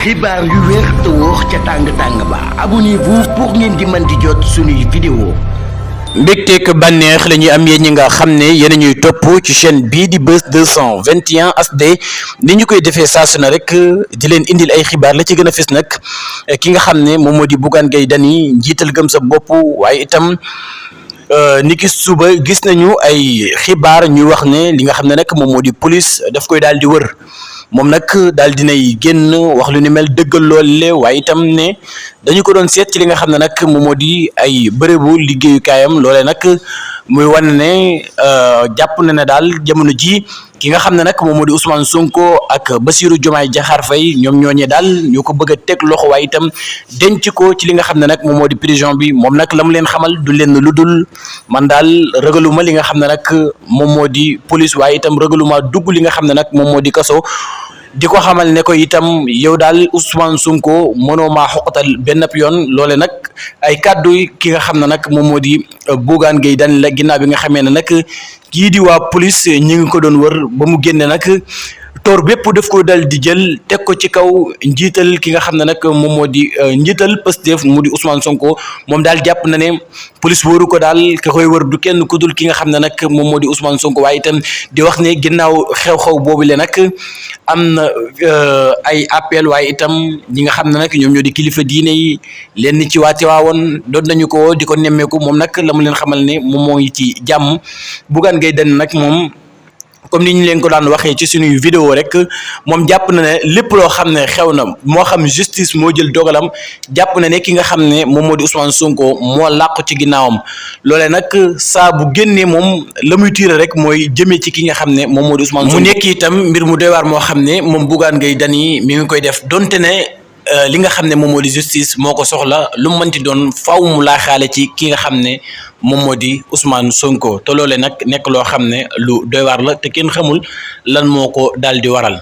xibaar yu wér te wóor ca tàng ba abonnez-vous pour ngeen di mën di jot suñuy vidéo. mbégteek bànneex la ñuy am yéen ñi nga xam ne yéen a ñuy topp ci chaîne bii di Buzz 221 HD ni ñu koy defee saa su ne rek di leen indil ay xibaar la ci gën a fës nag ki nga xam ne moom moo di Bougane Gueye Dany njiital gëm sa bopp waaye itam niki suba gis nañu ay xibaar ñuy wax ne li nga xam ne nag moom moo di police daf koy daal di wër. moom nag daal dinay génn wax lu ni mel dëggal loole waaye itam ne dañu ko doon seet ci li nga xam ne nag moom moo di ay bërëbu liggéeyukaayam loolee nag muy wane ne jàpp na ne daal jamono ji ki nga xam ne nag moom moo di Ousmane Sonko ak Bassirou Diomaye Diakhar Faye ñoom ñooñee daal ñoo ko bëgg a teg loxo waaye itam denc ko ci li nga xam ne nag moom moo di prison bi moom nag la mu leen xamal du leen lu dul man daal ragaluma li nga xam ne nag moom moo di police waaye itam ragaluma dugg li nga xam ne nag moom moo di kaso. di ko xamal ne ko itam yow daal Ousmane Sonko mënoo maa xoqatal benn yoon loole nag ay kàddu ki nga xam ne nag moom moo di Bougane Gueye Dany la ginnaaw bi nga xamee ne nag kii di waa police ñi ngi ko doon wër ba mu génne nag toor bépp daf ko dal di jël teg ko ci kaw njiital ki nga xam ne nag moom moo di njiital Pastef mu di Ousmane Sonko moom daal jàpp na ne police wëru ko daal ka koy wër du kenn ku dul ki nga xam ne nag moom moo di Ousmane Sonko waaye itam di wax ne ginnaaw xew-xew boobu le nag am na ay appel waaye itam ñi nga xam ne nag ñoom ñoo di kilifa diine yi leen ci waa Tiwaawoon doon nañu ko di ko nemmeeku moom nag la mu leen xamal ne moom moo ngi ci jàmm. Bougane Gueye Dany nag moom comme ni ñu leen ko daan waxee ci suñuy vidéo rek moom jàpp na ne lépp loo xam ne xew na moo xam justice moo jël dogalam jàpp na ne ki nga xam ne moom moo di Ousmane Sonko moo làqu ci ginnaawam loolee nag saa bu génnee moom la muy tiire rek mooy jëmee ci ki nga xam ne moom moo di Ousmane Sonko mu nekk itam mbir mu doy waar moo xam ne moom Bougane Gueye Dany mi ngi koy def donte ne li nga xam ne moom moo di justice moo ko soxla lu mu mënti doon faaw mu laaxaale ci ki nga xam ne moom moo di Ousmane Sonko te loole nag nekk loo xam ne lu doy waar la te kenn xamul lan moo ko daal di waral.